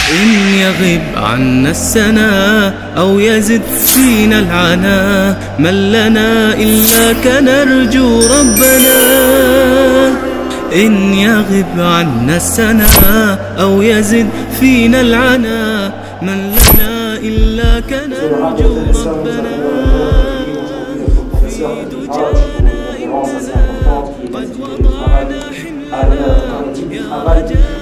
إن يغب عنا السنا أو يزد فينا العنا من لنا إلا كنرجو ربنا. إن يغب عنا السنا أو يزد فينا العنا من لنا إلا كنرجو ربنا. في دجانا إننا قد وضعنا حملنا يا رجانا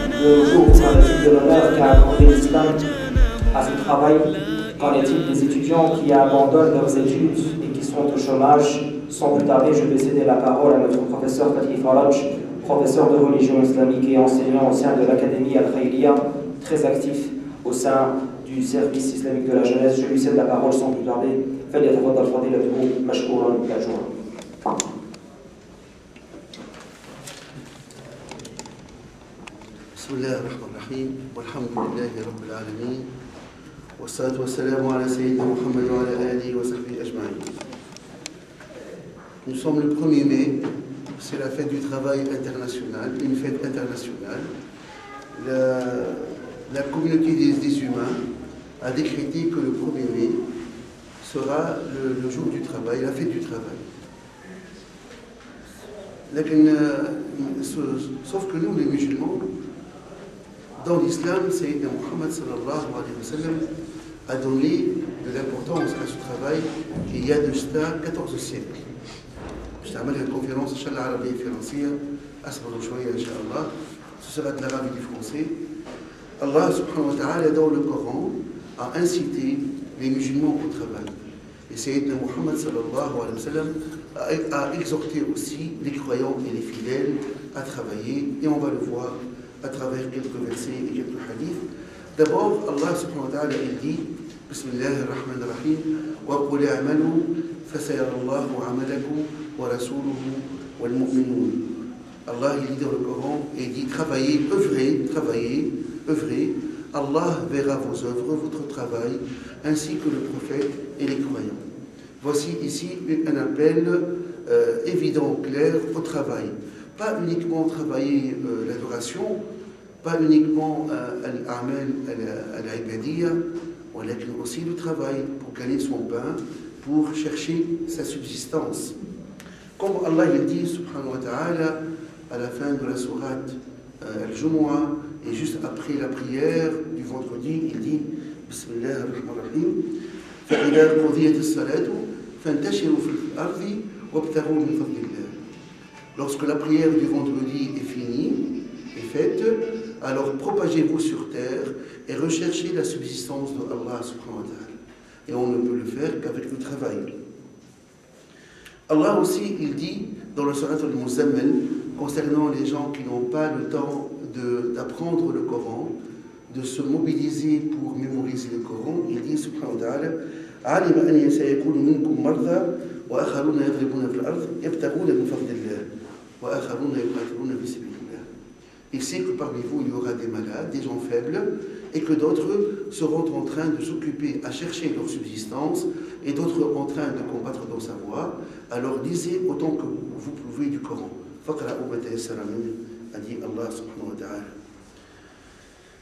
à ce travail. Qu'en est-il des étudiants qui abandonnent leurs études et qui sont au chômage? Sans plus tarder, je vais céder la parole à notre professeur Fatih Faraj, professeur de religion islamique et enseignant au sein de l'Académie Al-Khayriya, très actif au sein du service islamique de la jeunesse. Je lui cède la parole sans plus tarder. فليتفضل فضيلته مشكورا مأجورا. بسم الله الرحمن الرحيم والحمد لله رب العالمين والصلاة والسلام على سيدنا محمد وعلى آله وصحبه أجمعين. Nous sommes le 1er mai, c'est la fête du travail international, une fête internationale. La communauté des humains a décrété que le 1er mai sera le jour du travail, la fête du travail. Sauf que nous, les musulmans, dans l'islam, Sayyidina Muhammad sallallahu alayhi wa sallam a donné de l'importance à ce travail il y a de cela 14 siècles. Je t'amène la conférence Inch'Allah Arabie et Français, Asbaro Chouaya Inch'Allah, ce sera de l'arabe et du français. Allah subhanahu wa ta'ala dans le Coran a incité les musulmans au travail. Et Sayyidina Muhammad sallallahu alayhi wa sallam a exhorté aussi les croyants et les fidèles à travailler, et on va le voir à travers quelques versets et quelques hadiths. D'abord, Allah subhanahu wa ta'ala dit Bismillah ar-Rahman ar-Rahim wa qul a'malu fasayara Allahu 'amalakum wa rasuluhu wal mu'minun. Allah il dit dans le Coran et il dit travaillez, œuvrez, Allah verra vos œuvres, votre travail, ainsi que le prophète et les croyants. Voici ici un appel évident, clair au travail. Pas uniquement travailler l'adoration, pas uniquement al-amal al-ibadiyya, mais aussi le travail pour gagner son pain, pour chercher sa subsistance. Comme Allah il dit, subhanahu wa ta'ala, à la fin de la sourate al-Jumu'ah, et juste après la prière du vendredi, il dit Bismillah ar-Rahman ar-Rahim فَإِذَا قُضِيَتِ الصَّلَاةُ فَانْتَشِرُوا فِي الْأَرْضِ وَابْتَغُوا مِنْ فَضْلِ اللَّهِ. Lorsque la prière du vendredi est finie, est faite, alors propagez-vous sur terre et recherchez la subsistance de Allah subhanahu wa ta'ala. Et on ne peut le faire qu'avec le travail. Allah aussi, il dit dans le surat al-Muzammil, concernant les gens qui n'ont pas le temps d'apprendre le Coran, de se mobiliser pour mémoriser le Coran, il dit subhanahu wa ta'ala عَلِمَ أَنْ سَيَكُونُ مِنْكُمْ مَرْضَى وَآخَرُونَ يَضْرِبُونَ فِي الْأَرْضِ يَبْتَغُونَ مِنْ فَضْلِ اللَّهِ وَآخَرُونَ يُقَاتِلُونَ فِي سَبِيلِ اللَّهِ. Il sait que parmi vous il y aura des malades, des gens faibles, et que d'autres seront en train de s'occuper à chercher leur subsistance, et d'autres en train de combattre dans sa voie. Alors lisez autant que vous pouvez du Coran. فَقْرَأُوا مَا تَيَسَّرَ مِنْهُ, a dit Allah subhanahu wa ta'ala.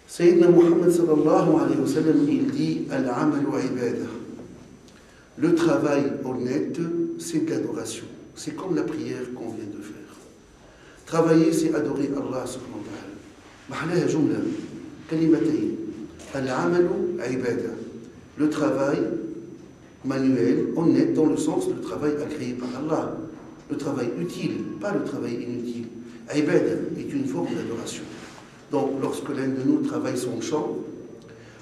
Sayyidina Muhammad sallallahu alayhi wa sallam, il dit Al-amalu ibadah. Le travail honnête, c'est de l'adoration. C'est comme la prière qu'on vient de faire. Travailler, c'est adorer Allah subhanahu wa ta'ala. Mahalaha jumla, kalimatayn. Al-amalu ibadah. Le travail manuel, honnête, dans le sens du travail agréé par Allah. Le travail utile, pas le travail inutile. Ibadah est une forme d'adoration. Donc, lorsque l'un de nous travaille son champ,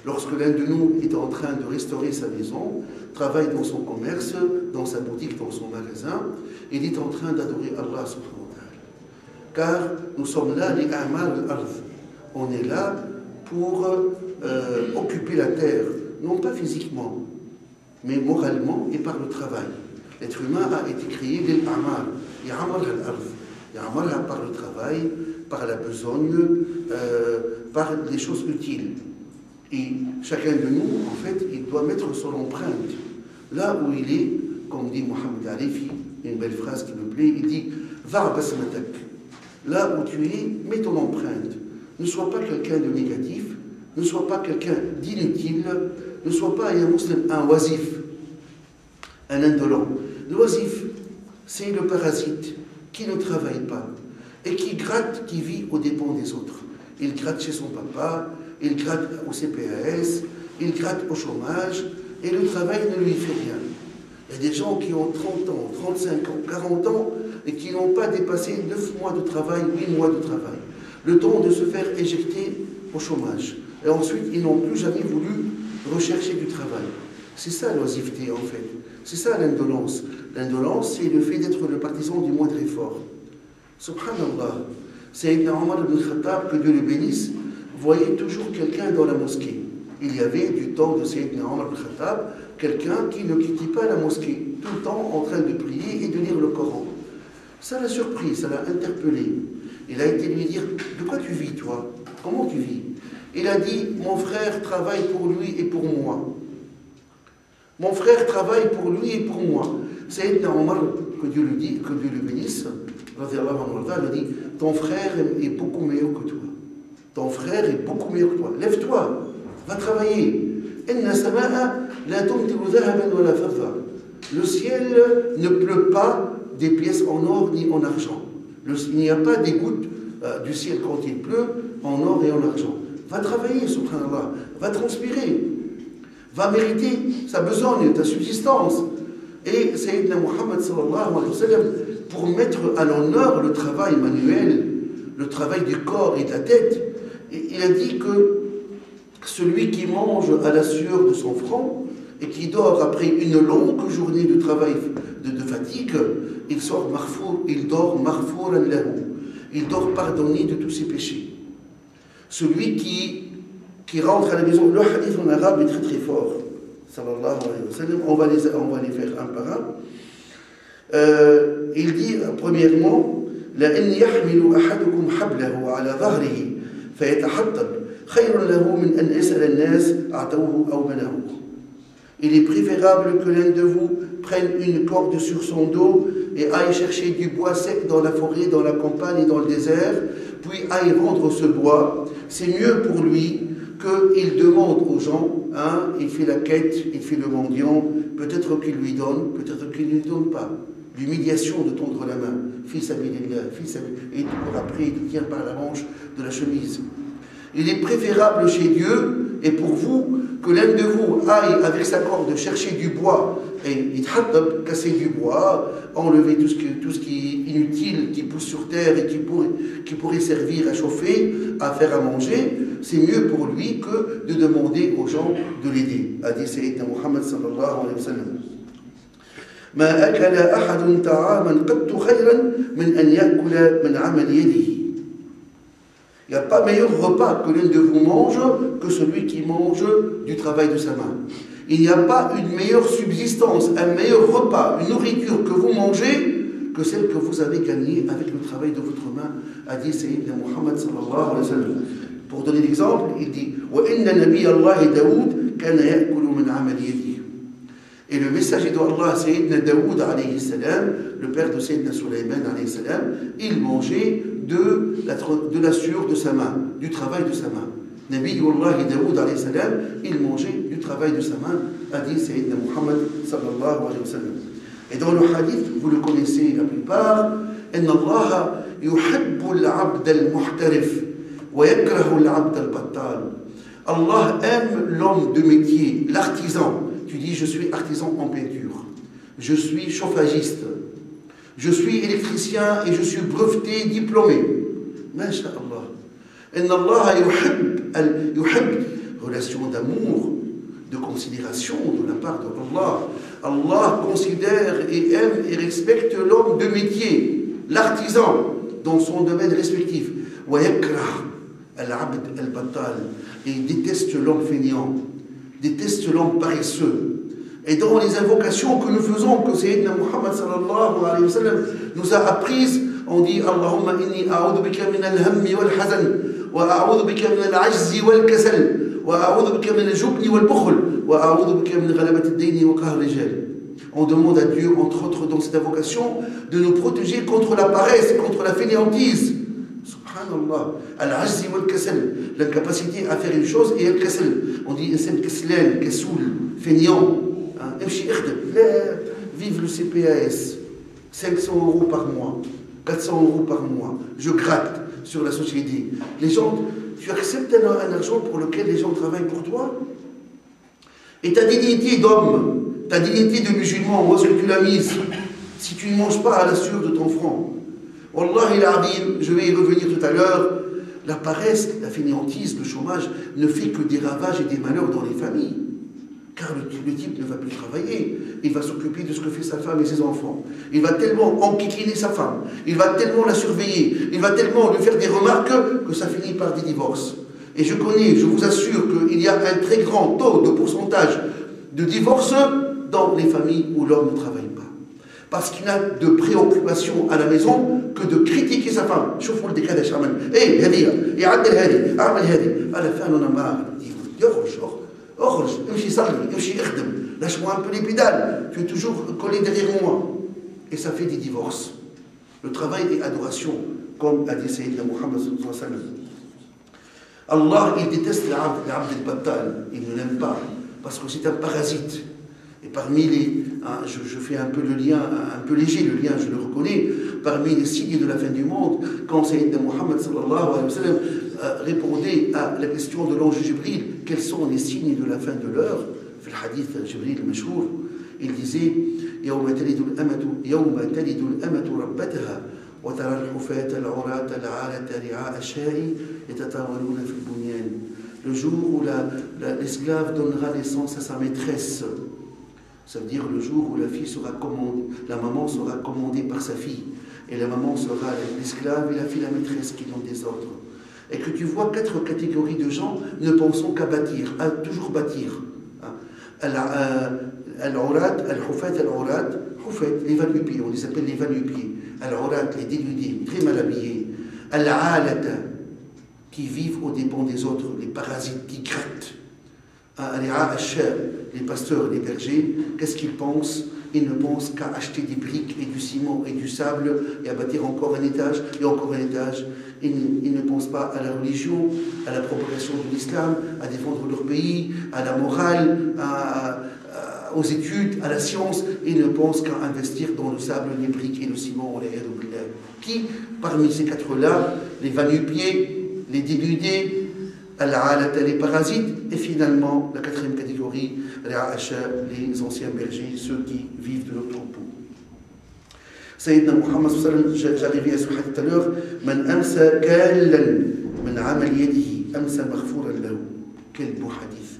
lorsque l'un de nous est en train de restaurer sa maison, travaille dans son commerce, dans sa boutique, dans son magasin, il est en train d'adorer Allah subhanahu wa ta'ala. Car nous sommes là, les a'mal al-ard. On est là pour occuper la terre, non pas physiquement, mais moralement et par le travail. L'être humain a été créé lil a'mal, ya'amal al-ard. Ya'amal par le travail, par la besogne, par les choses utiles. Et chacun de nous, en fait, il doit mettre son empreinte. Là où il est, comme dit Mohamed Arifi, une belle phrase qui me plaît, il dit « Va basmatak ». Là où tu es, mets ton empreinte. Ne sois pas quelqu'un de négatif, ne sois pas quelqu'un d'inutile, ne sois pas un musulman, un oisif, un indolent. L'oisif, c'est le parasite qui ne travaille pas et qui gratte, qui vit aux dépens des autres. Il gratte chez son papa, il gratte au CPAS, il gratte au chômage, et le travail ne lui fait rien. Il y a des gens qui ont 30 ans, 35 ans, 40 ans, et qui n'ont pas dépassé 9 mois de travail, 8 mois de travail. Le temps de se faire éjecter au chômage. Et ensuite, ils n'ont plus jamais voulu rechercher du travail. C'est ça l'oisiveté, en fait. C'est ça l'indolence. L'indolence, c'est le fait d'être le partisan du moindre effort. Subhanallah. Sayyidina Omar ibn Khattab, que Dieu le bénisse, voyait toujours quelqu'un dans la mosquée. Il y avait du temps de Sayyidina Omar ibn Khattab, quelqu'un qui ne quittait pas la mosquée, tout le temps en train de prier et de lire le Coran. Ça l'a surpris, ça l'a interpellé. Il a été lui dire, de quoi tu vis toi? Comment tu vis? Il a dit, mon frère travaille pour lui et pour moi. Mon frère travaille pour lui et pour moi. Sayyidina Omar, que Dieu le bénisse, il dit, ton frère est beaucoup meilleur que toi. Ton frère est beaucoup meilleur que toi. Lève-toi, va travailler. Le ciel ne pleut pas des pièces en or ni en argent. Il n'y a pas des gouttes du ciel quand il pleut en or et en argent. Va travailler, subhanallah, va transpirer, va mériter sa besogne, ta subsistance. Et Sayyidina Muhammad sallallahu alayhi wa sallam, pour mettre à l'honneur le travail manuel, le travail du corps et de la tête, il a dit que celui qui mange à la sueur de son front et qui dort après une longue journée de travail, de fatigue, il dort marfouran lahu. Il dort pardonné de tous ses péchés. Celui qui rentre à la maison, le hadith en arabe est très très fort. Sallallahu alayhi wa sallam, on va les faire un par un. Il dit premièrement, لأن يحمل أحدكم حبله على ظهره فيتحطب خير له من أن يسأل الناس أعطوه أو منعوه. Il est préférable que l'un de vous prenne une corde sur son dos et aille chercher du bois sec dans la forêt, dans la campagne et dans le désert, puis aille vendre ce bois. C'est mieux pour lui qu'il demande aux gens, hein, il fait la quête, il fait le mendiant, peut-être qu'il lui donne, peut-être qu'il ne lui donne pas. L'humiliation de tendre la main, fils abilillah, et après il tient par la manche de la chemise. Il est préférable chez Dieu et pour vous que l'un de vous aille avec sa corde chercher du bois et casser du bois, enlever tout ce qui est inutile, qui pousse sur terre et qui pourrait servir à chauffer, à faire à manger. C'est mieux pour lui que de demander aux gens de l'aider. A dit Sayyidina Muhammad sallallahu alayhi wa sallam. ما أكل أحد طعاما قط خيرا من أن يأكل من عمل يده. Il n'y a pas meilleur repas que l'un de vous mange que celui qui mange du travail de sa main. Il n'y a pas une meilleure subsistance, un meilleur repas, une nourriture que vous mangez que celle que vous avez gagnée avec le travail de votre main, a dit Sayyidina Muhammad sallallahu alayhi wa sallam. Pour donner l'exemple, il dit وَإِنَّ نَبِيَ اللَّهِ دَاوُدَ كَانَ يَأْكُلُ مِنْ عَمَلِ يَدِهِ. Et le messager d'Allah, Sayyidina Daoud alayhi salam, le père de Sayyidina Sulayman alayhi salam, il mangeait de la sueur de sa main, du travail de sa main. Nabiyullah Daoud alayhi salam, il mangeait du travail de sa main, a dit Sayyidina Muhammad sallallahu alayhi wa sallam. Et dans le hadith, vous le connaissez la plupart, إن الله يحب العبد المحترف ويكره العبد البطال. Allah aime l'homme de métier, l'artisan. Tu dis, je suis artisan en peinture, je suis chauffagiste, je suis électricien et je suis breveté, diplômé. Masha'Allah. Inna Allah yuhib, relation d'amour, de considération de la part d'Allah. Allah considère et aime et respecte l'homme de métier, l'artisan, dans son domaine respectif. Wa yakrah al-abd al-battal. Et il déteste l'homme fainéant, déteste l'homme paresseux. Et dans les invocations que nous faisons, que Sayyidina Muhammad sallallahu alayhi wa sallam nous a apprises, on dit Allahumma inni a'udhu bika min al-hammi wal-hazan, wa a'udhu bika min al-ajzi wal-kasal, wa a'udhu bika min al-jubni wal-bukhl, wa a'udhu bika min ghalabati ad-dayni wa qahr rijal. On demande à Dieu, entre autres dans cette invocation, de nous protéger contre la paresse, contre la fainéantise. Subhanallah. Subhanallah. Al-ajzi wal-kasal, l'incapacité à faire une chose et al-kasal. On dit insan kaslan, kasoul, feignant. Vive le CPAS, 500 € par mois, 400 € par mois. Je gratte sur la société. Les gens, tu acceptes un argent pour lequel les gens travaillent pour toi? Et ta dignité d'homme, ta dignité de musulman, où est-ce que tu l'as mise? Si tu ne manges pas à la sueur de ton front. Wallahi al-Azim, je vais y revenir tout à l'heure, la paresse, la fainéantise, le chômage ne fait que des ravages et des malheurs dans les familles. Car le type ne va plus travailler, il va s'occuper de ce que fait sa femme et ses enfants. Il va tellement enquiquiner sa femme, il va tellement la surveiller, il va tellement lui faire des remarques que ça finit par des divorces. Et je connais, je vous assure qu'il y a un très grand taux de pourcentage de divorces dans les familles où l'homme ne travaille pas. Parce qu'il n'a de préoccupation à la maison que de critiquer sa femme. Chauffe le décalage, hey, hadi, et addel hadi, amal hadi. À la fin, on en a marre. Lâche-moi un peu les pédales, tu es toujours collé derrière moi. Et ça fait des divorces. Le travail est adoration, comme a dit Sayyidina Muhammad sallallahu alayhi wa sallam. Allah, il déteste l'abd al-battal, il ne l'aime pas, parce que c'est un parasite. Et parmi les, je fais un peu le lien, un peu léger le lien, je le reconnais, parmi les signes de la fin du monde, quand Sayyidina Muhammad sallallahu alayhi wa sallam répondait à la question de l'ange Jibril, quels sont les signes de la fin de l'heure, في الحديث جبريل المشهور, il disait يوم تلد الأمة ربتها وترى الحفاة العراة العالة رعاء الشاء يتطاولون في البنيان. Le jour où l'esclave donnera naissance à sa maîtresse, ça veut dire le jour où la maman sera commandée par sa fille, et la maman sera l'esclave et la fille la maîtresse qui donnent des ordres. Et que tu vois 4 catégories de gens ne pensant qu'à bâtir, à toujours bâtir. Al-Aurat, Al-Hufat, Al-Aurat, Hufat, les va-nu-pieds, on les appelle les va-nu-pieds. Al-Aurat, les dénudés, très mal habillés. Al-Alata, qui vivent aux dépens des autres, les parasites qui grattent. Les pasteurs et les bergers, qu'est-ce qu'ils pensent? Ils ne pensent qu'à acheter des briques et du ciment et du sable et à bâtir encore un étage et encore un étage. Ils ne pensent pas à la religion, à la propagation de l'islam, à défendre leur pays, à la morale, aux études, à la science. Ils ne pensent qu'à investir dans le sable, les briques et le ciment. Qui, parmi ces 4-là, les va-nu-pieds, les dénudés, les parasites, et finalement, la 4e catégorie, les anciens bergers, ceux qui vivent de leur troupeau. Sayyidina Muhammad sallallahu alayhi wa sallam, j'arrivais à ce hadith tout à l'heure, Man amsa kallan min amal yadihi amsa maghfuran lahu. Quel beau hadith.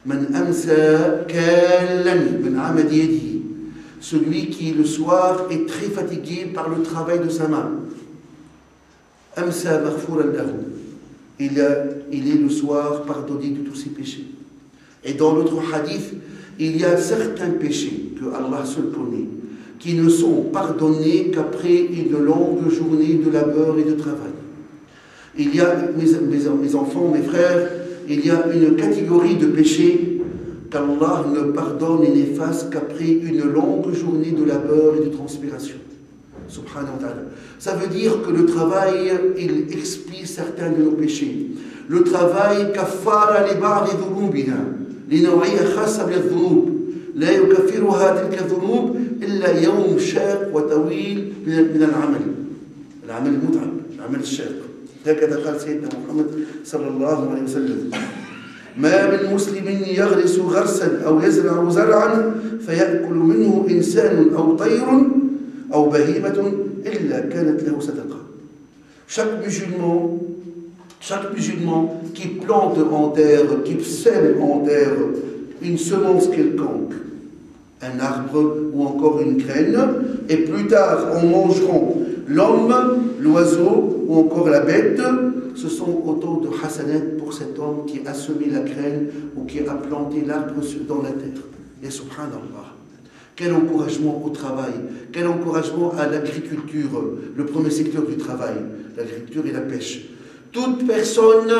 Man amsa kallan min amal yadihi. Celui qui le soir est très fatigué par le travail de sa main. Amsa maghfuran lahu. Il est le soir pardonné de tous ses péchés. Et dans l'autre hadith, il y a certains péchés que Allah seul connaît, qui ne sont pardonnés qu'après une longue journée de labeur et de travail. Il y a, mes enfants, mes frères, il y a une catégorie de péchés qu'Allah ne pardonne et n'efface qu'après une longue journée de labeur et de transpiration. Subhanahu wa ta'ala. Ça veut dire que le travail, il explie certains de nos péchés. Le travail, kaffara li ba'di dhunubina, li naw'iyya khassa bil dhunub. La yukaffiruha tilka dhunub illa yawm shaq wa tawil min al-amal. Al-amal al-mut'ab, al-amal al-shaq. هكذا قال سيدنا محمد صلى الله عليه وسلم. ما من مسلم يغرس غرسا أو يزرع زرعا فيأكل منه إنسان أو طير أو بهيمة إلا كانت له صدقة. Chaque musulman qui plante en terre, qui sème en terre une semence quelconque, un arbre ou encore une graine, et plus tard en mangeront l'homme, l'oiseau ou encore la bête, ce sont autant de hasanat pour cet homme qui a semé la graine ou qui a planté l'arbre dans la terre. Et subhanallah, quel encouragement au travail, quel encouragement à l'agriculture, le premier secteur du travail, l'agriculture et la pêche. Toute personne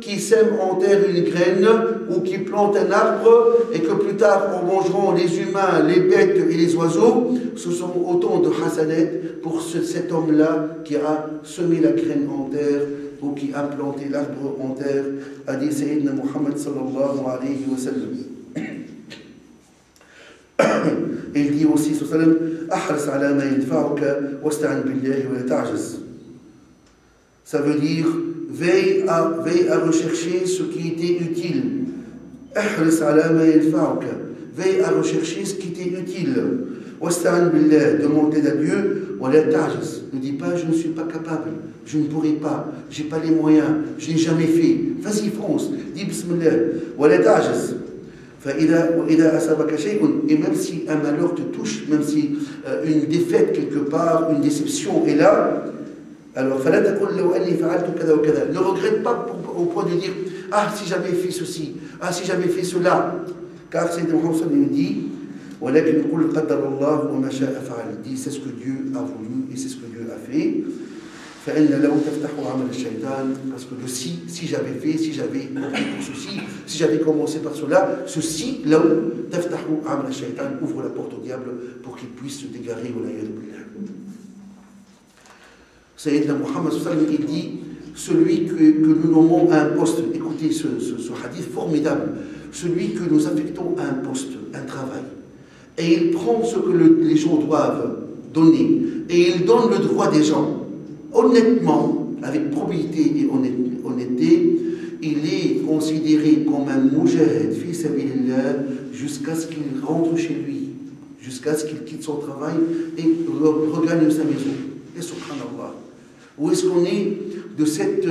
qui sème en terre une graine ou qui plante un arbre et que plus tard en mangeront les humains, les bêtes et les oiseaux, ce sont autant de hasanat pour cet homme-là qui a semé la graine en terre ou qui a planté l'arbre en terre, a dit Sayyidina Muhammad sallallahu alayhi wa sallam. Et il dit aussi sallallahu ahras ala ma yanfa'uka wasta'in billahi wa la ta'jaz. Ça veut dire veille à rechercher ce qui était utile. Ahras ala ma yanfa'uka. Veille à rechercher ce qui était utile. Wasta'in billah, demandez à Dieu, wa la ta'jaz. Ne dis pas je ne suis pas capable, je ne pourrai pas, j'ai pas les moyens, je n'ai jamais fait. Vas-y fonce, dis bismillah, wa la ta'jaz. Et même si un malheur te touche, même si une défaite quelque part, une déception est là, alors ne regrette pas au point de dire ah si j'avais fait ceci, ah si j'avais fait cela, car c'est Muhammad nous dit dit c'est ce que Dieu a voulu et c'est ce que Dieu a fait. Parce que le si j'avais fait, si j'avais compris pour ceci, si j'avais commencé par cela, ceci, là où ouvre la porte au diable pour qu'il puisse se dégarer. Sayyidina Muhammad, il dit, celui que nous nommons à un poste, écoutez ce hadith formidable, celui que nous affectons à un poste, un travail, et il prend ce que les gens doivent donner, et il donne le droit des gens, honnêtement, avec probité et honnêteté, il est considéré comme un mujahid fi sabilillah jusqu'à ce qu'il rentre chez lui, jusqu'à ce qu'il quitte son travail et regagne sa maison. Et subhanallah, où est-ce qu'on est de cette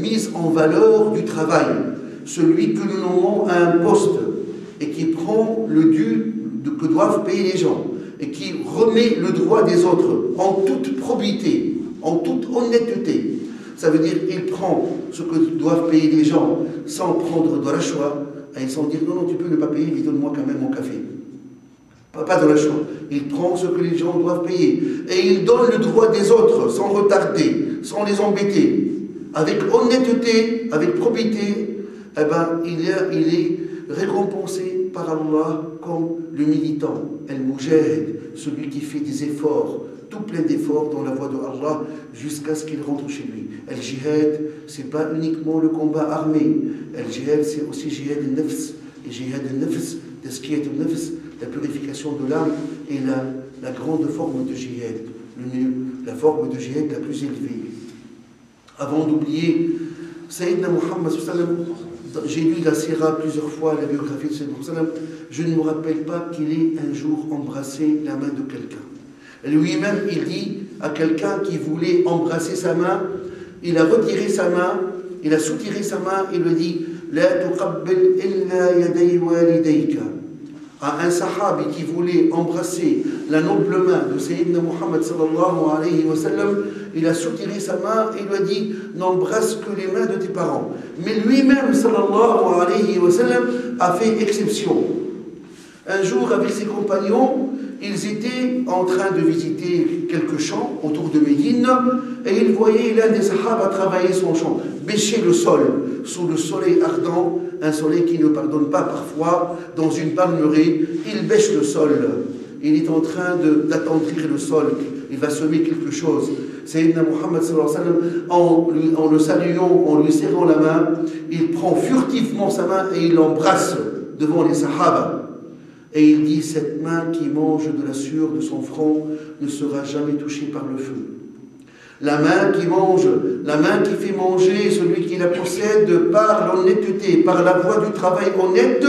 mise en valeur du travail? Celui que nous nommons à un poste et qui prend le dû que doivent payer les gens et qui remet le droit des autres en toute probité, en toute honnêteté. Ça veut dire qu'il prend ce que doivent payer les gens sans prendre de la choix et sans dire non, tu peux ne pas payer, mais donne-moi quand même mon café. Pas de la choix. Il prend ce que les gens doivent payer et il donne le droit des autres sans retarder, sans les embêter. Avec honnêteté, avec probité, eh ben, il est récompensé par Allah comme le militant, al-mujahid, celui qui fait des efforts, tout plein d'efforts dans la voie de Allah jusqu'à ce qu'il rentre chez lui. Al-jihad, c'est pas uniquement le combat armé. Al-jihad, c'est aussi jihad al-nafs. Et jihad al-nafs, tazkiyat al-nafs, la purification de l'âme est la grande forme de jihad, la forme de jihad la plus élevée. Avant d'oublier, Sayyidina Muhammad, j'ai lu la sira plusieurs fois, la biographie de Sayyidina Muhammad, je ne me rappelle pas qu'il ait un jour embrassé la main de quelqu'un. Lui-même, il dit à quelqu'un qui voulait embrasser sa main, il a retiré sa main, il a soutiré sa main, il lui dit La tuqabbal illa yaday walidayka. À un sahabi qui voulait embrasser la noble main de Sayyidina Muhammad sallallahu alayhi wa sallam, il a soutiré sa main et il lui a dit n'embrasse que les mains de tes parents. Mais lui-même sallallahu alayhi wa sallam a fait exception. Un jour, avec ses compagnons, ils étaient en train de visiter quelques champs autour de Médine et ils voyaient l'un des sahabas travailler son champ, bêcher le sol sous le soleil ardent, un soleil qui ne pardonne pas parfois, dans une palmeraie. Il bêche le sol, il est en train d'attendrir le sol, il va semer quelque chose. Sayyidina Muhammad sallallahu alayhi wa sallam, en le saluant, en lui serrant la main, il prend furtivement sa main et il l'embrasse devant les sahabas. Et il dit, cette main qui mange de la sueur de son front ne sera jamais touchée par le feu. La main qui mange, la main qui fait manger celui qui la possède par l'honnêteté, par la voie du travail honnête,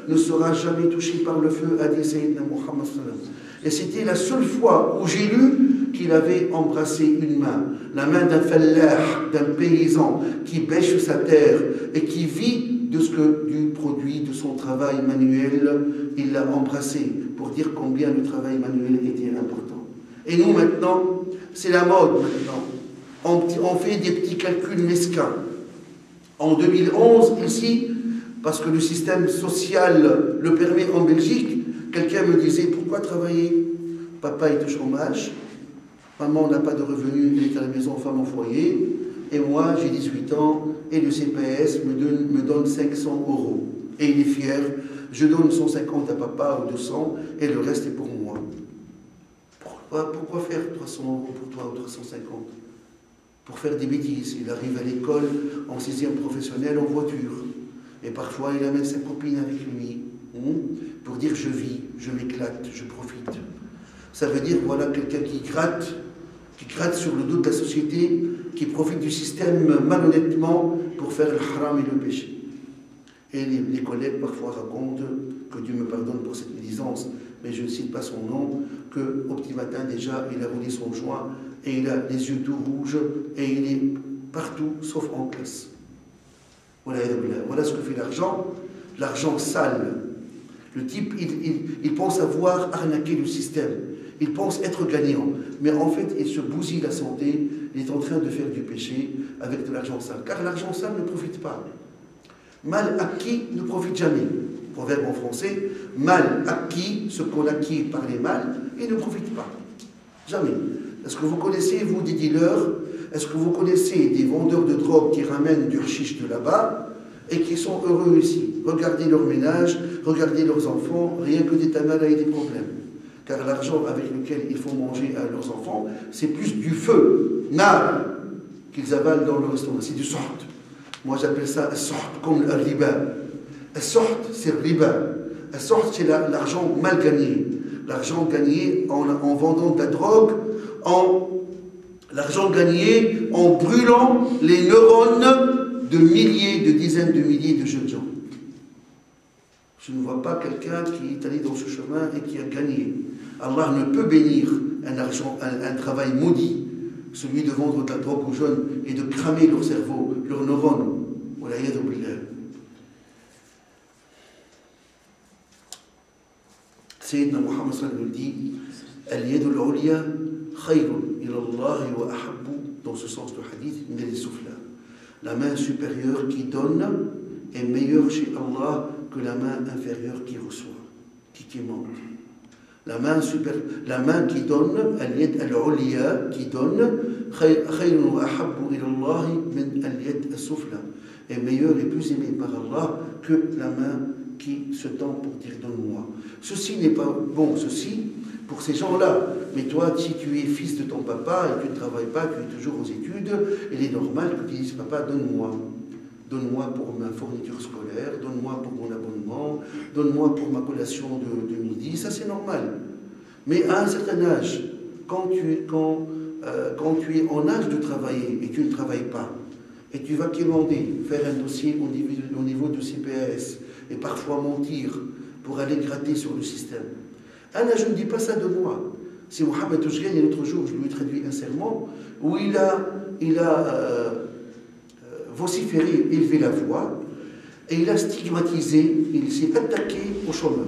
ne sera jamais touchée par le feu, a dit Sayyidina Muhammad sallallahu alayhi wa sallam. Et c'était la seule fois où j'ai lu qu'il avait embrassé une main. La main d'un fallah, d'un paysan qui bêche sa terre et qui vit du produit de son travail manuel, il l'a embrassé pour dire combien le travail manuel était important. Et nous maintenant, c'est la mode maintenant. On fait des petits calculs mesquins. En 2011, ici, parce que le système social le permet en Belgique, quelqu'un me disait pourquoi travailler? Papa est au chômage, maman n'a pas de revenus, il est à la maison, femme au foyer, et moi j'ai 18 ans et le CPS me donne 500 €. Et il est fier, je donne 150 à papa ou 200 et le reste est pour moi. Pourquoi faire 300 € pour toi ou 350 pour faire des bêtises? Il arrive à l'école en 6e professionnel en voiture. Et parfois il amène sa copine avec lui pour dire je vis, je m'éclate, je profite. Ça veut dire voilà quelqu'un qui gratte sur le dos de la société, qui profite du système malhonnêtement pour faire le haram et le péché. Et les collègues parfois racontent, que Dieu me pardonne pour cette médisance, mais je ne cite pas son nom, qu'au petit matin déjà il a roulé son joint et il a les yeux tout rouges et il est partout sauf en classe. Voilà ce que fait l'argent sale. Le type, il pense avoir arnaqué le système, il pense être gagnant, mais en fait il se bousille la santé, il est en train de faire du péché avec de l'argent sale, car l'argent sale ne profite pas. Mal acquis ne profite jamais. Proverbe en français, mal acquis, ce qu'on acquit par les mal, il ne profite pas. Jamais. Est-ce que vous connaissez, vous, des dealers? Est-ce que vous connaissez des vendeurs de drogue qui ramènent du hashish de là-bas et qui sont heureux ici? Regardez leur ménage, regardez leurs enfants, rien que des tamales et des problèmes. Car l'argent avec lequel ils font manger à leurs enfants, c'est plus du feu, nar, qu'ils avalent dans le restaurant. C'est du sort. Moi j'appelle ça sort, comme le riba. Sort, c'est le riba. Sort, c'est l'argent mal gagné. L'argent gagné en vendant de la drogue, l'argent gagné en brûlant les neurones de milliers, de dizaines de milliers de jeunes gens. Je ne vois pas quelqu'un qui est allé dans ce chemin et qui a gagné. Allah ne peut bénir un travail maudit, celui de vendre de la drogue aux jeunes et de cramer leur cerveau, leurs neurones. Sayyidina Muhammad sallallahu alayhi wa sallam dit Al-yad al-ulya khayrun ila Allah wa ahabbu, dans ce sens de hadith, min al-sufla. La main supérieure qui donne est meilleure chez Allah que la main inférieure qui reçoit, qui monte. La main qui donne, al-yad al-ulya, qui donne, khayrun wa ahabbu ila Allah min al-yad al-sufla, est meilleure et plus aimée par Allah que la main qui se tend pour dire donne-moi. Ceci n'est pas bon, ceci pour ces gens-là. Mais toi, si tu es fils de ton papa et tu ne travailles pas, tu es toujours aux études, il est normal que tu dises papa, donne-moi. Donne-moi pour ma fourniture scolaire, donne-moi pour mon abonnement, donne-moi pour ma collation de midi, ça c'est normal. Mais à un certain âge, quand tu es en âge de travailler et tu ne travailles pas, et tu vas quémander, faire un dossier au niveau de CPS, et parfois mentir pour aller gratter sur le système. Anna, je ne dis pas ça de moi. C'est Mohamed Oujgani, l'autre jour, je lui ai traduit un serment où il a vociféré, élevé la voix, et il a stigmatisé, il s'est attaqué aux chômeurs.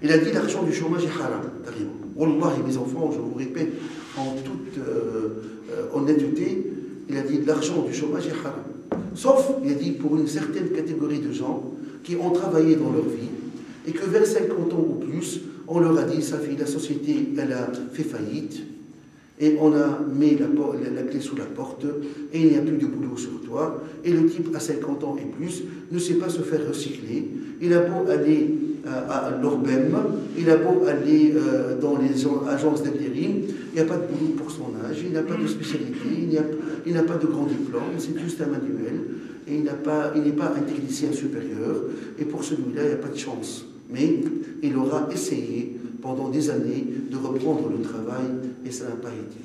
Il a dit l'argent du chômage est haram, carrément. Wallahi, mes enfants, je vous répète en toute honnêteté, il a dit l'argent du chômage est haram. Sauf, il a dit, pour une certaine catégorie de gens qui ont travaillé dans leur vie et que vers 50 ans ou plus, on leur a dit, ça fait la société, elle a fait faillite et on a mis la clé sous la porte et il n'y a plus de boulot sur toi. Et le type à 50 ans et plus ne sait pas se faire recycler. Il a beau aller à l'Orbem, il a beau aller dans les agences d'intérim, il n'y a pas de boulot pour son âge, il n'a pas de spécialité, il n'a pas de grand diplôme, c'est juste un manuel, et il n'est pas un technicien supérieur, et pour celui-là, il n'y a pas de chance. Mais il aura essayé pendant des années de reprendre le travail, et ça n'a pas été.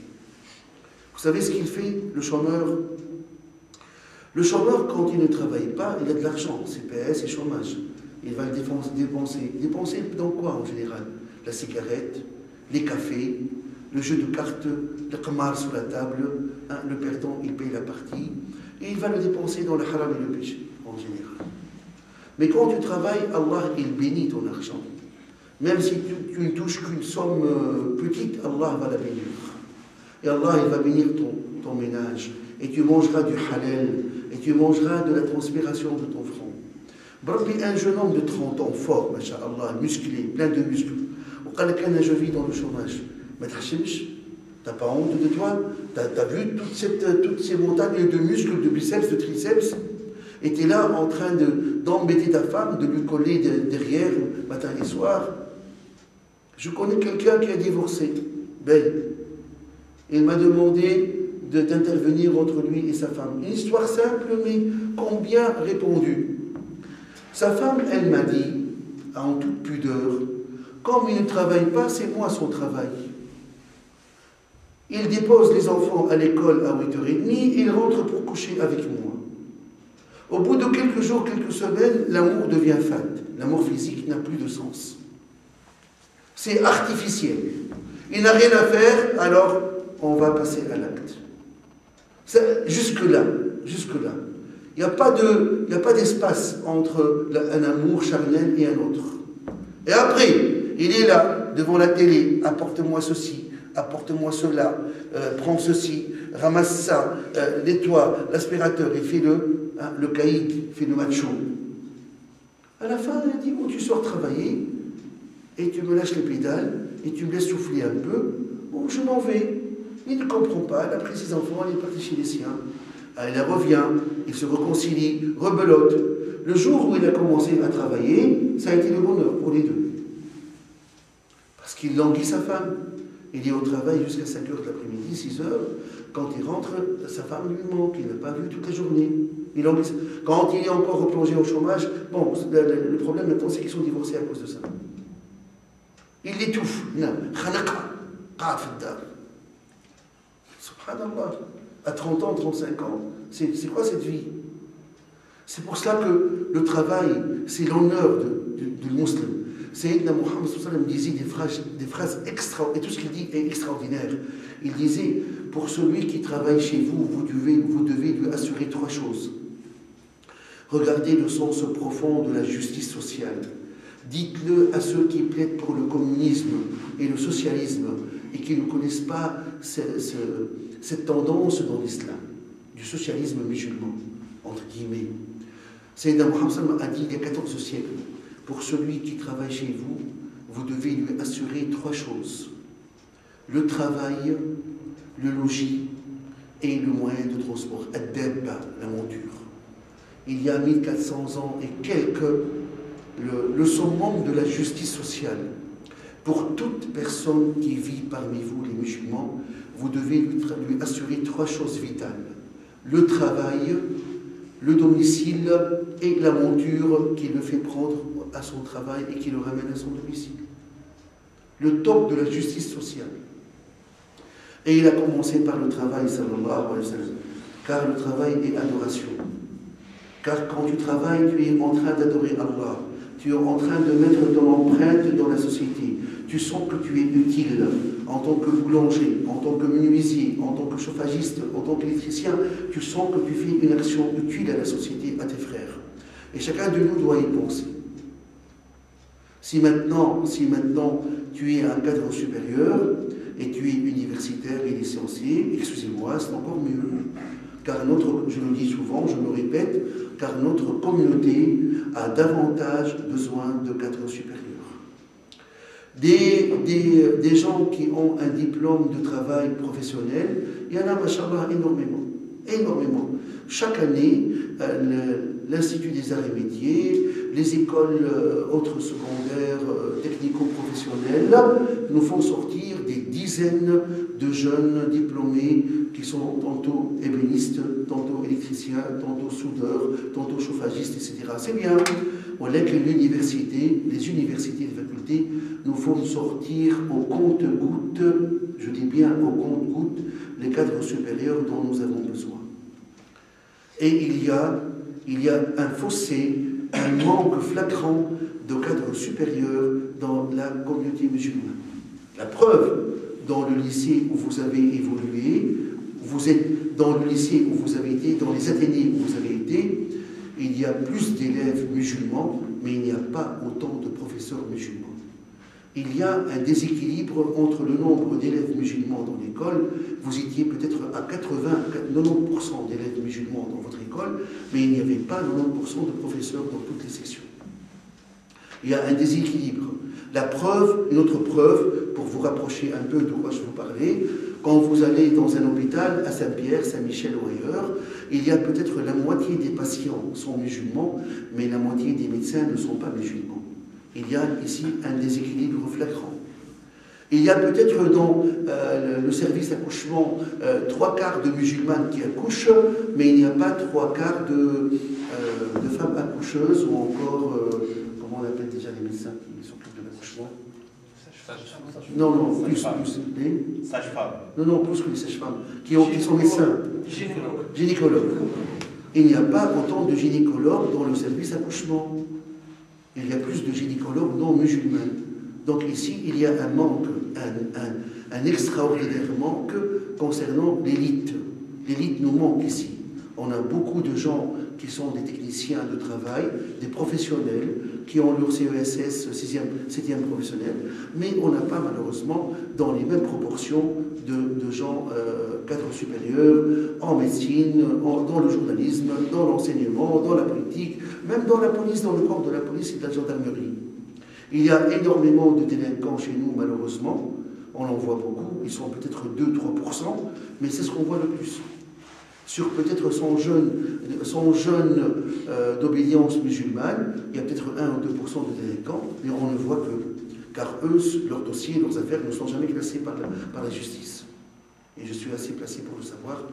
Vous savez ce qu'il fait, le chômeur? Le chômeur, quand il ne travaille pas, il a de l'argent, CPS et chômage. Il va le dépenser. Dépenser dans quoi en général? La cigarette, les cafés, le jeu de cartes, le qamar sur la table, hein, le perdant, il paye la partie, et il va le dépenser dans le haram et le péché, en général. Mais quand tu travailles, Allah, il bénit ton argent. Même si tu ne touches qu'une somme petite, Allah va la bénir. Et Allah, il va bénir ton ménage. Et tu mangeras du halal, et tu mangeras de la transpiration de ton front. Un jeune homme de 30 ans, fort, masha'Allah, musclé, plein de muscles. Je vis dans le chômage. Mais tu n'as pas honte de toi? T'as vu toutes ces montagnes de muscles, de biceps, de triceps, et tu es là en train d'embêter ta femme, de lui coller derrière matin et soir. Je connais quelqu'un qui a divorcé. Ben, il m'a demandé d'intervenir entre lui et sa femme. Une histoire simple, mais combien répondue. Sa femme, elle m'a dit, en toute pudeur, comme il ne travaille pas, c'est moi son travail. Il dépose les enfants à l'école à 8h30, il rentre pour coucher avec moi. Au bout de quelques jours, quelques semaines, l'amour devient fade. L'amour physique n'a plus de sens. C'est artificiel. Il n'a rien à faire, alors on va passer à l'acte. Jusque-là. Il n'y a pas d'espace entre un amour charnel et un autre. Et après, il est là, devant la télé, apporte-moi ceci, apporte-moi cela, prends ceci, ramasse ça, nettoie l'aspirateur, il fait le caïd, il fait le macho. À la fin, il dit, bon, tu sors travailler, et tu me lâches les pédales, et tu me laisses souffler un peu, bon, je m'en vais. Il ne comprend pas, il a pris ses enfants, il est parti chez les siens. Il revient, il se réconcilie, rebelote. Le jour où il a commencé à travailler, ça a été le bonheur pour les deux. Parce qu'il languit sa femme. Il est au travail jusqu'à 5h de l'après-midi, 6h. Quand il rentre, sa femme lui manque, il n'a pas vu toute la journée. Quand il est encore replongé au chômage, bon, le problème maintenant, c'est qu'ils sont divorcés à cause de ça. Il l'étouffe. Subhanallah. À 30 ans, 35 ans, c'est quoi cette vie? C'est pour cela que le travail, c'est l'honneur du musulman. Sayyidina Muhammad disait des phrases extraordinaires, et tout ce qu'il dit est extraordinaire. Il disait, pour celui qui travaille chez vous, vous devez lui assurer 3 choses. Regardez le sens profond de la justice sociale. Dites-le à ceux qui plaident pour le communisme et le socialisme et qui ne connaissent pas cette tendance dans l'islam, du socialisme musulman, entre guillemets. Sayyidina Muhammad a dit il y a 14 siècles, pour celui qui travaille chez vous, vous devez lui assurer 3 choses. Le travail, le logis et le moyen de transport. Ad-dabba, la monture. Il y a 1400 ans et quelques, le summum de la justice sociale. Pour toute personne qui vit parmi vous, les musulmans, vous devez lui assurer 3 choses vitales. Le travail, le domicile et la monture qui le fait prendre à son travail et qui le ramène à son domicile. Le top de la justice sociale. Et il a commencé par le travail, sallallahu alayhi wa sallam, car le travail est adoration. Car quand tu travailles, tu es en train d'adorer Allah. Tu es en train de mettre ton empreinte dans la société. Tu sens que tu es utile en tant que boulanger, en tant que menuisier, en tant que chauffagiste, en tant qu'électricien. Tu sens que tu fais une action utile à la société, à tes frères. Et chacun de nous doit y penser. Si maintenant tu es un cadre supérieur et tu es universitaire et licencié, excusez-moi, c'est encore mieux. Car je le dis souvent, je me répète, car notre communauté a davantage besoin de cadres supérieurs. Des gens qui ont un diplôme de travail professionnel, il y en a, machallah, énormément. Chaque année, l'Institut des Arts et Métiers, les écoles autres secondaires, technico-professionnelles, nous font sortir des dizaines de jeunes diplômés qui sont tantôt ébénistes, tantôt électriciens, tantôt soudeurs, tantôt chauffagistes, etc. C'est bien. On l'a que les universités, les facultés, nous font sortir au compte-gouttes, je dis bien au compte-gouttes, les cadres supérieurs dont nous avons besoin. Et il y a un fossé, un manque flagrant de cadres supérieurs dans la communauté musulmane. La preuve, dans le lycée où vous avez évolué, vous êtes dans le lycée où vous avez été, dans les athénées où vous avez été, il y a plus d'élèves musulmans, mais il n'y a pas autant de professeurs musulmans. Il y a un déséquilibre entre le nombre d'élèves musulmans dans l'école. Vous étiez peut-être à 80-90% d'élèves musulmans dans votre école, mais il n'y avait pas 90% de professeurs dans toutes les sections. Il y a un déséquilibre. La preuve, une autre preuve, pour vous rapprocher un peu de quoi je vous parlais, quand vous allez dans un hôpital à Saint-Pierre, Saint-Michel ou ailleurs, il y a peut-être la moitié des patients sont musulmans, mais la moitié des médecins ne sont pas musulmans. Il y a ici un déséquilibre flagrant. Il y a peut-être dans le service d'accouchement 3/4 de musulmanes qui accouchent, mais il n'y a pas 3/4 de femmes accoucheuses ou encore, comment on appelle déjà les médecins qui s'occupent de l'accouchement? Non, plus. Les sages-femmes. Non, plus que les sages-femmes, qui sont médecins. Gynécologues. Il n'y a pas autant de gynécologues dans le service accouchement. Il y a plus de gynécologues non musulmans. Donc ici, il y a un manque, un extraordinaire manque concernant l'élite. L'élite nous manque ici. On a beaucoup de gens qui sont des techniciens de travail, des professionnels, qui ont leur CESS, 7e professionnel, mais on n'a pas malheureusement dans les mêmes proportions de gens cadres supérieurs, en médecine, dans le journalisme, dans l'enseignement, dans la politique, même dans la police, dans le corps de la police et de la gendarmerie. Il y a énormément de délinquants chez nous, malheureusement. On en voit beaucoup. Ils sont peut-être 2-3%, mais c'est ce qu'on voit le plus. Sur peut-être 100 jeunes d'obédience musulmane, il y a peut-être 1 ou 2% de délinquants, mais on ne voit que. Car eux, leurs dossiers, leurs affaires ne sont jamais classés par la justice. Et je suis assez placé pour le savoir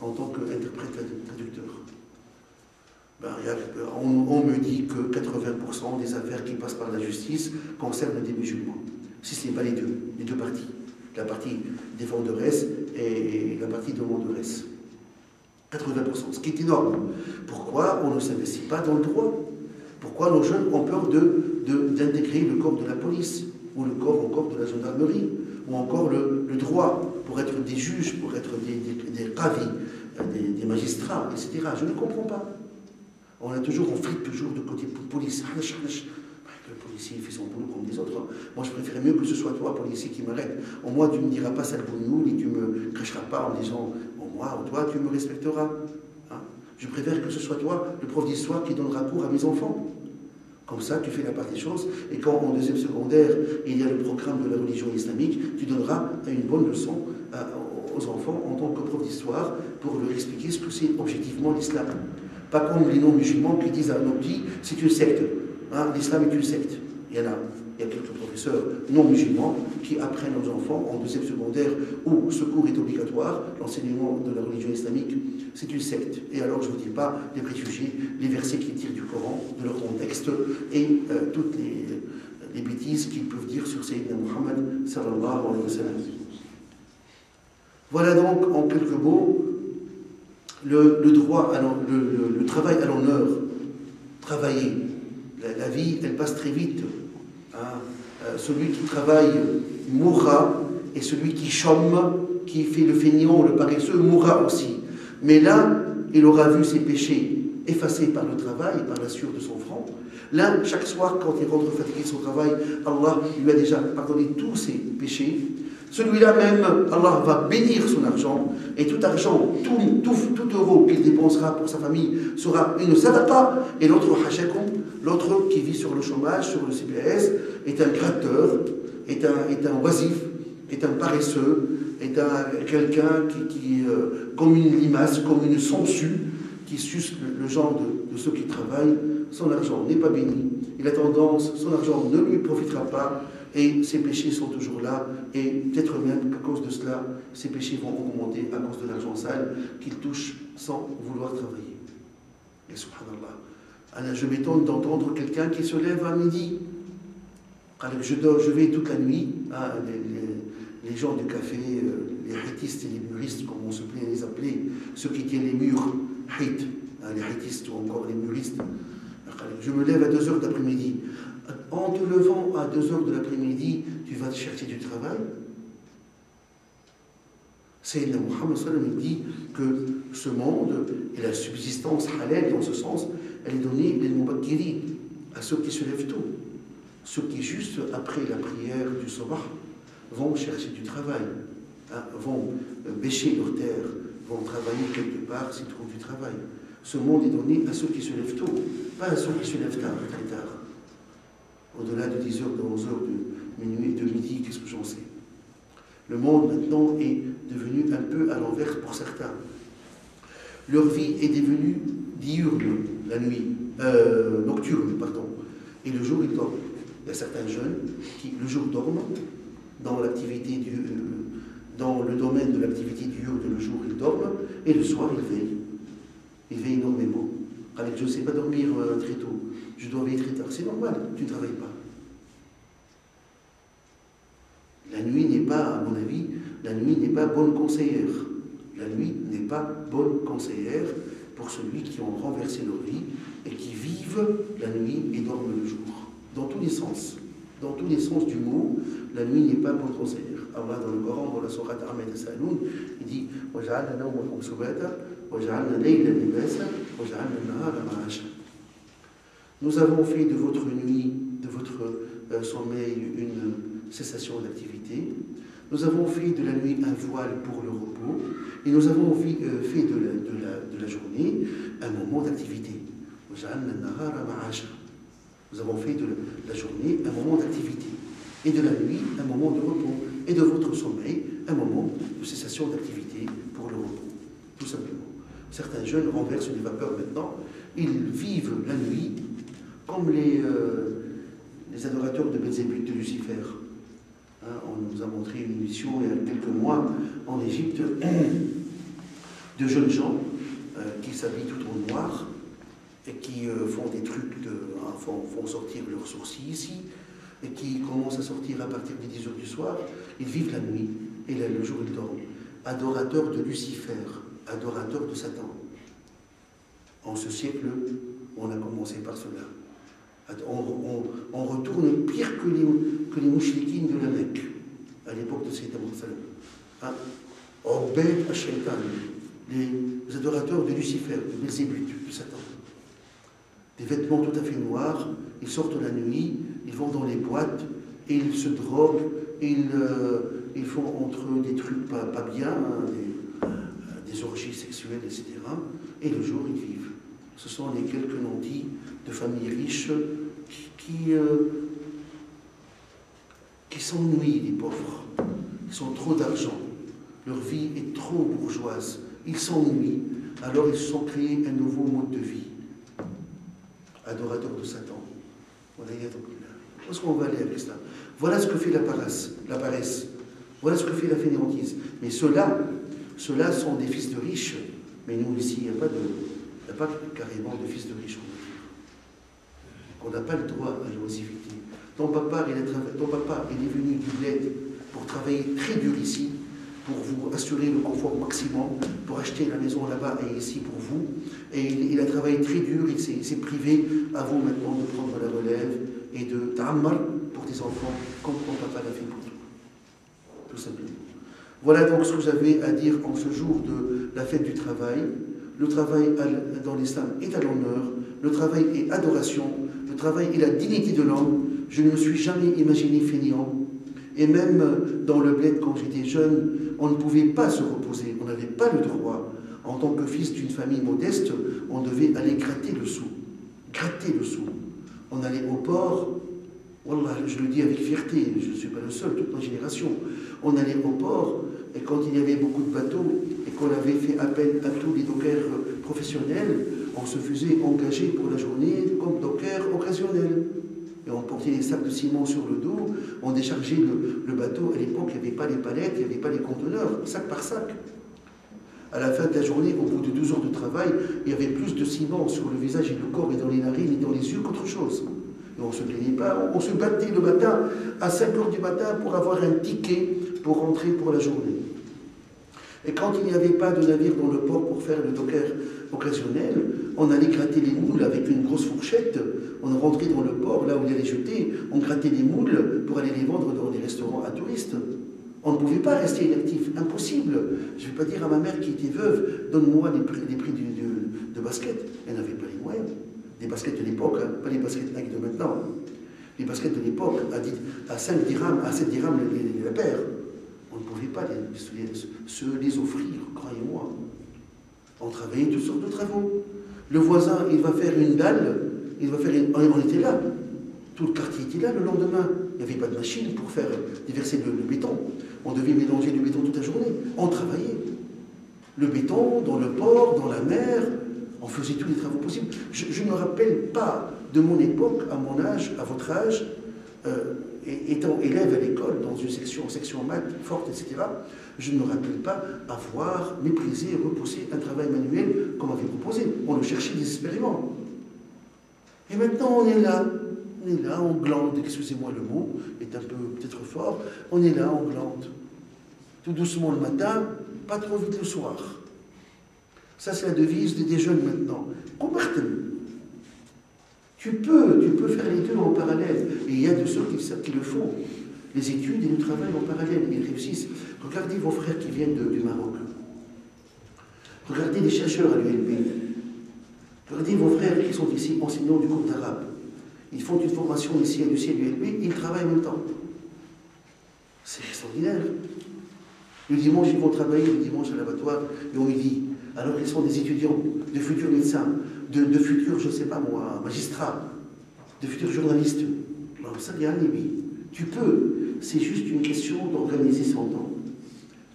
en tant qu'interprète traducteur. On me dit que 80% des affaires qui passent par la justice concernent des musulmans. Si ce n'est pas les deux parties. La partie défenderesse et la partie demanderesse. 80%, ce qui est énorme. Pourquoi on ne s'investit pas dans le droit? Pourquoi nos jeunes ont peur d'intégrer le corps de la police, ou le corps encore de la gendarmerie, ou encore le droit, pour être des juges, pour être des qavis, des magistrats, etc. Je ne comprends pas. On flippe toujours de côté police. Le policier fait son boulot comme les autres. Moi, je préférerais mieux que ce soit toi, policier, qui m'arrête. Au moins, tu ne me diras pas ça le bougnoul et tu ne me cracheras pas en disant au moins, toi, tu me respecteras. Hein? Je préfère que ce soit toi, le prof d'histoire, qui donnera cours à mes enfants. Comme ça, tu fais la part des choses. Et quand, en deuxième secondaire, il y a le programme de la religion islamique, tu donneras une bonne leçon aux enfants en tant que prof d'histoire pour leur expliquer ce que c'est objectivement l'islam. Pas comme les non-musulmans qui disent à nos petits, c'est une secte. Hein, l'islam est une secte. Il y a quelques professeurs non-musulmans qui apprennent aux enfants en deuxième secondaire où ce cours est obligatoire, l'enseignement de la religion islamique, c'est une secte. Et alors je ne vous dis pas les préjugés, les versets qui tirent du Coran, de leur contexte et toutes les bêtises qu'ils peuvent dire sur Sayyidina Muhammad sallallahu alayhi wa sallam. Voilà donc en quelques mots le droit, le travail à l'honneur, travailler. La vie, elle passe très vite. Hein. Celui qui travaille mourra, et celui qui chôme, qui fait le feignant, le paresseux, mourra aussi. Mais là, il aura vu ses péchés effacés par le travail, par la sueur de son front. Là, chaque soir, quand il rentre fatigué de son travail, Allah lui a déjà pardonné tous ses péchés. Celui-là même, Allah va bénir son argent, et tout argent, tout euro qu'il dépensera pour sa famille sera une sadaqa, et l'autre qui vit sur le chômage, sur le CPS, est un gratteur, est un oisif, est un paresseux, est quelqu'un qui comme une limace, comme une sangsue, qui suce le genre de ceux qui travaillent. Son argent n'est pas béni, il a tendance, son argent ne lui profitera pas, et ses péchés sont toujours là, et peut-être même qu'à cause de cela, ses péchés vont augmenter à cause de l'argent sale qu'il touche sans vouloir travailler. Et subhanallah, alors je m'étonne d'entendre quelqu'un qui se lève à midi. Alors je vais toute la nuit, hein, les gens du café, les haïtistes et les muristes, comme on se plaît à les appeler, ceux qui tiennent les murs, haït, hein, les haïtistes ou encore les muristes. Je me lève à 2h de l'après-midi. En te levant à 2h de l'après-midi, tu vas te chercher du travail. Sayyidina Muhammad sallallahu alayhi wa sallam dit que ce monde et la subsistance halal dans ce sens, elle est donnée les mubakkiri, à ceux qui se lèvent tôt. Ceux qui, juste après la prière du sabah, vont chercher du travail, hein, vont bêcher leur terre, vont travailler quelque part s'ils trouvent du travail. Ce monde est donné à ceux qui se lèvent tôt, pas à ceux qui se lèvent tard, très tard. Au-delà de 10h, de 11h, de minuit, de midi, qu'est-ce que j'en sais. Le monde maintenant est devenu un peu à l'envers pour certains. Leur vie est devenue diurne, la nuit, nocturne, pardon, et le jour ils dorment. Il y a certains jeunes qui, le jour, dorment dans l'activité dans le domaine de l'activité diurne, le jour ils dorment, et le soir ils veillent. Ils veillent énormément. Avec je ne sais pas dormir très tôt, je dois veiller très tard. C'est normal, tu ne travailles pas. La nuit n'est pas, à mon avis, la nuit n'est pas bonne conseillère. La nuit n'est pas bonne conseillère pour ceux qui ont renversé leur vie et qui vivent la nuit et dorment le jour. Dans tous les sens. Dans tous les sens du mot, la nuit n'est pas bonne conseillère. Allah, dans le Coran, dans la sourate Ahmed Saloun, il dit وَجَعَلْنَا نَوْمَكُمْ سُبَاتًا وَجَعَلْنَا اللَّيْلَ لِبَاسًا وَجَعَلْنَا النَّهَارَ مَعَاشًا. Nous avons fait de votre nuit, de votre sommeil, une cessation d'activité. Nous avons fait de la nuit un voile pour le repos. Et nous avons fait de la journée un moment d'activité. Nous avons fait de la journée un moment d'activité. Et de la nuit un moment de repos. Et de votre sommeil un moment de cessation d'activité pour le repos. Tout simplement. Certains jeunes renversent les vapeurs maintenant. Ils vivent la nuit comme les adorateurs de Belzébuth, de Lucifer. On nous a montré une émission il y a quelques mois en Égypte de jeunes gens qui s'habillent tout en noir et qui font des trucs, font sortir leurs sourcils ici et qui commencent à sortir à partir des 10 heures du soir. Ils vivent la nuit et le jour ils dorment. Adorateurs de Lucifer, adorateurs de Satan. En ce siècle, on a commencé par cela. On retourne pire que les mouchlikines de la Mecque, à l'époque de Sayyidina Mohammed. Obed Hashaitan, les adorateurs de Lucifer, de Belzébuth, de Satan. Des vêtements tout à fait noirs, ils sortent la nuit, ils vont dans les boîtes, et ils se droguent, et ils font entre eux des trucs pas bien, des orgies sexuelles, etc. Et le jour, ils vivent. Ce sont les quelques nantis de familles riches qui s'ennuient, les pauvres. Ils ont trop d'argent. Leur vie est trop bourgeoise. Ils s'ennuient. Alors ils se sont créés un nouveau mode de vie. Adorateurs de Satan. Où est-ce qu'on va aller avec cela? Voilà ce que fait la paresse. Voilà ce que fait la fainéantise. Mais ceux-là sont des fils de riches. Mais nous, ici, il n'y a pas carrément de fils de riches, on n'a pas le droit à l'oisivité. Ton papa, il est venu du bled pour travailler très dur ici, pour vous assurer le confort maximum, pour acheter la maison là-bas et ici pour vous. Et il a travaillé très dur, il s'est privé. À vous maintenant de prendre la relève et de ta'ammar pour tes enfants, comme ton papa l'a fait pour toi. Tout simplement. Voilà donc ce que j'avais à dire en ce jour de la fête du travail. Le travail dans l'islam est à l'honneur, le travail est adoration, le travail est la dignité de l'homme. Je ne me suis jamais imaginé fainéant. Et même dans le bled, quand j'étais jeune, on ne pouvait pas se reposer, on n'avait pas le droit. En tant que fils d'une famille modeste, on devait aller gratter le sou. Gratter le sou. On allait au port, wallah, je le dis avec fierté, je ne suis pas le seul, toute ma génération. On allait au port, et quand il y avait beaucoup de bateaux, et qu'on avait fait appel à tous les dockers professionnels, on se faisait engager pour la journée comme docker occasionnel. Et on portait les sacs de ciment sur le dos, on déchargeait le bateau. À l'époque, il n'y avait pas les palettes, il n'y avait pas les conteneurs, sac par sac. À la fin de la journée, au bout de 12 heures de travail, il y avait plus de ciment sur le visage et le corps et dans les narines et dans les yeux qu'autre chose. Et on ne se plaignait pas, on se battait le matin à 5 heures du matin pour avoir un ticket pour rentrer pour la journée. Et quand il n'y avait pas de navire dans le port pour faire le docker occasionnel, on allait gratter les moules avec une grosse fourchette. On rentrait dans le port, là où il y allait jeter, on grattait les moules pour aller les vendre dans les restaurants à touristes. On ne pouvait pas rester inactif, impossible. Je ne vais pas dire à ma mère qui était veuve, donne-moi les prix de baskets. Elle n'avait pas les moyens. Des baskets de l'époque, hein, pas les baskets Nike de maintenant. Les baskets de l'époque, à 5 dirhams, à 7 dirhams la paire. On ne pouvait pas se les offrir, croyez-moi. On travaillait toutes sortes de travaux. Le voisin, il va faire une dalle, on était là. Tout le quartier était là le lendemain. Il n'y avait pas de machine pour faire déverser le béton. on devait mélanger du béton toute la journée. On travaillait. Le béton, dans le port, dans la mer, on faisait tous les travaux possibles. Je ne me rappelle pas de mon époque, à mon âge, à votre âge, étant élève à l'école, dans une section maths forte, etc., je ne me rappelle pas avoir méprisé et repoussé un travail manuel qu'on m'avait proposé. On le cherchait désespérément. Et maintenant, on est là, on glande, excusez-moi le mot, est un peu peut-être fort, on est là, on glande. Tout doucement le matin, pas trop vite le soir. Ça, c'est la devise des jeunes maintenant. Compartez-le. Tu peux faire les deux en parallèle. Et il y a de ceux qui le font. Les études et le travail en parallèle, ils réussissent. Regardez vos frères qui viennent du Maroc. Regardez les chercheurs à l'ULB. Regardez vos frères qui sont ici enseignants du cours d'arabe. Ils font une formation ici à l'ULB et ils travaillent en même temps. C'est extraordinaire. Le dimanche, ils vont travailler, le dimanche à l'abattoir, et on lui dit, alors qu'ils sont des étudiants, de futurs médecins, de futurs, je ne sais pas moi, magistrats, de futurs journalistes. Alors ça, il y a un ennemi. Tu peux. C'est juste une question d'organiser son temps,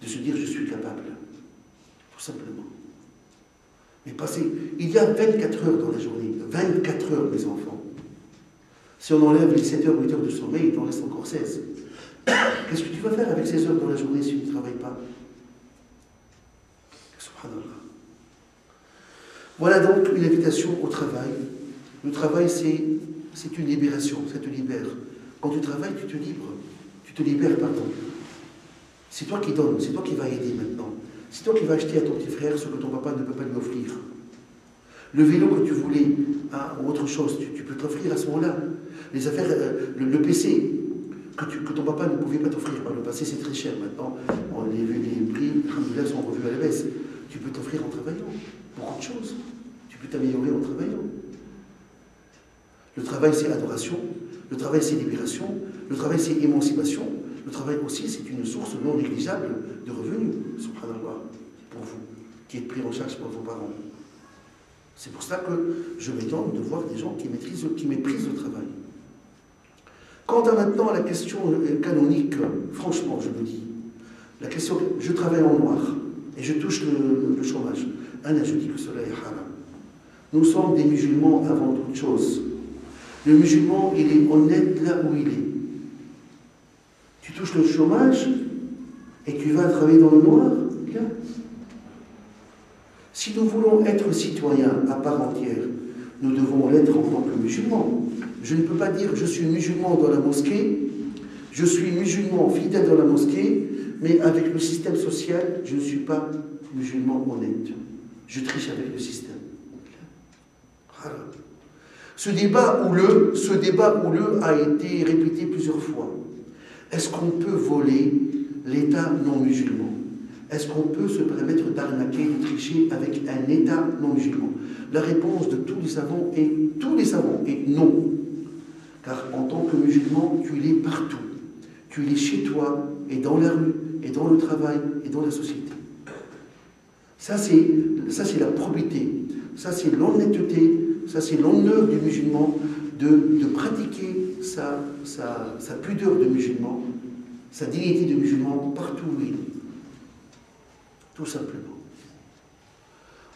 de se dire je suis capable, tout simplement. Mais il y a 24 heures dans la journée, 24 heures mes enfants. Si on enlève les 7 heures, 8 heures de sommeil, il t'en reste encore 16. Qu'est-ce que tu vas faire avec ces heures dans la journée si tu ne travailles pas? Subhanallah. Voilà donc une invitation au travail. Le travail, c'est une libération, ça te libère. Quand tu travailles, tu te libères. Tu te libères, pardon. C'est toi qui donnes, c'est toi qui vas aider maintenant. C'est toi qui vas acheter à ton petit frère ce que ton papa ne peut pas lui offrir. Le vélo que tu voulais, ou autre chose, tu peux t'offrir à ce moment-là. Les affaires, le PC que ton papa ne pouvait pas t'offrir par le passé, c'est très cher maintenant. Les prix, alhamdoulilah, sont revus à la baisse. Tu peux t'offrir en travaillant. Beaucoup de choses. Tu peux t'améliorer en travaillant. Le travail, c'est adoration. Le travail, c'est libération. Le travail, c'est émancipation. Le travail aussi, c'est une source non négligeable de revenus, subhanallah, pour vous, qui êtes pris en charge par vos parents. C'est pour ça que je m'étonne de voir des gens qui méprisent le travail. Quant à maintenant à la question canonique, franchement, je me dis, la question, je travaille en noir et je touche le chômage. Anna, je dis que cela est haram. Nous sommes des musulmans avant toute chose. Le musulman, il est honnête là où il est. Tu touches le chômage et tu vas travailler dans le noir, bien. Si nous voulons être citoyens à part entière, nous devons l'être en tant que musulmans. Je ne peux pas dire je suis musulman dans la mosquée, je suis musulman fidèle dans la mosquée, mais avec le système social, je ne suis pas musulman honnête. Je triche avec le système. Voilà. Ce débat houleux a été répété plusieurs fois. Est-ce qu'on peut voler l'État non musulman? Est-ce qu'on peut se permettre d'arnaquer, de tricher avec un État non musulman? La réponse de tous les savants est non. Car en tant que musulman, tu l'es partout. Tu l'es chez toi, et dans la rue, et dans le travail, et dans la société. Ça, c'est la probité. Ça, c'est l'honnêteté. Ça, c'est l'honneur du musulman de pratiquer sa pudeur de musulman, sa dignité de musulman partout où il est. Tout simplement.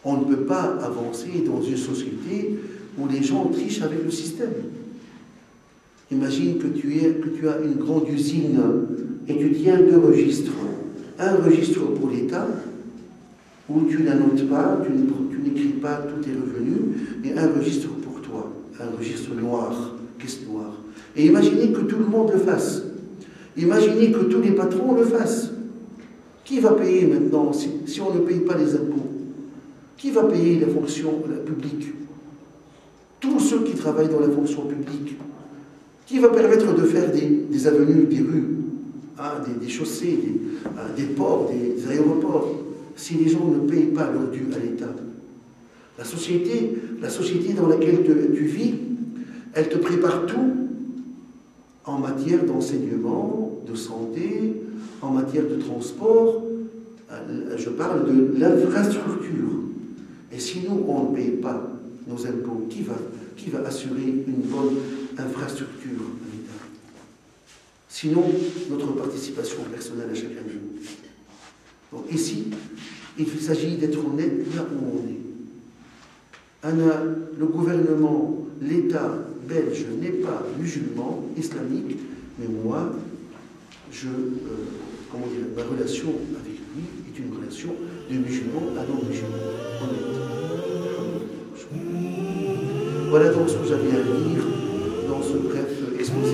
On ne peut pas avancer dans une société où les gens trichent avec le système. Imagine que tu as une grande usine et tu tiens 2 registres. Un registre pour l'État, où tu n'annotes pas, tu n'écris pas tous tes revenus, et un registre pour toi, un registre noir, caisse noire. Et imaginez que tout le monde le fasse. Imaginez que tous les patrons le fassent. Qui va payer maintenant si on ne paye pas les impôts? Qui va payer la fonction publique? Tous ceux qui travaillent dans la fonction publique. Qui va permettre de faire des avenues, des rues, des chaussées, des ports, des aéroports, si les gens ne payent pas leur dû à l'État? La société dans laquelle tu vis, elle te prépare tout en matière d'enseignement, de santé, en matière de transport. Je parle de l'infrastructure. Et si nous, on ne paye pas nos impôts, qui va assurer une bonne infrastructure à l'État? sinon notre participation personnelle à chacun de nous. Donc ici, il s'agit d'être honnête là où on est. Le gouvernement, l'État belge n'est pas musulman, islamique, mais moi, ma relation avec lui est une relation de musulman à non-musulman, honnête. Voilà donc ce que j'avais à dire dans ce bref exposé.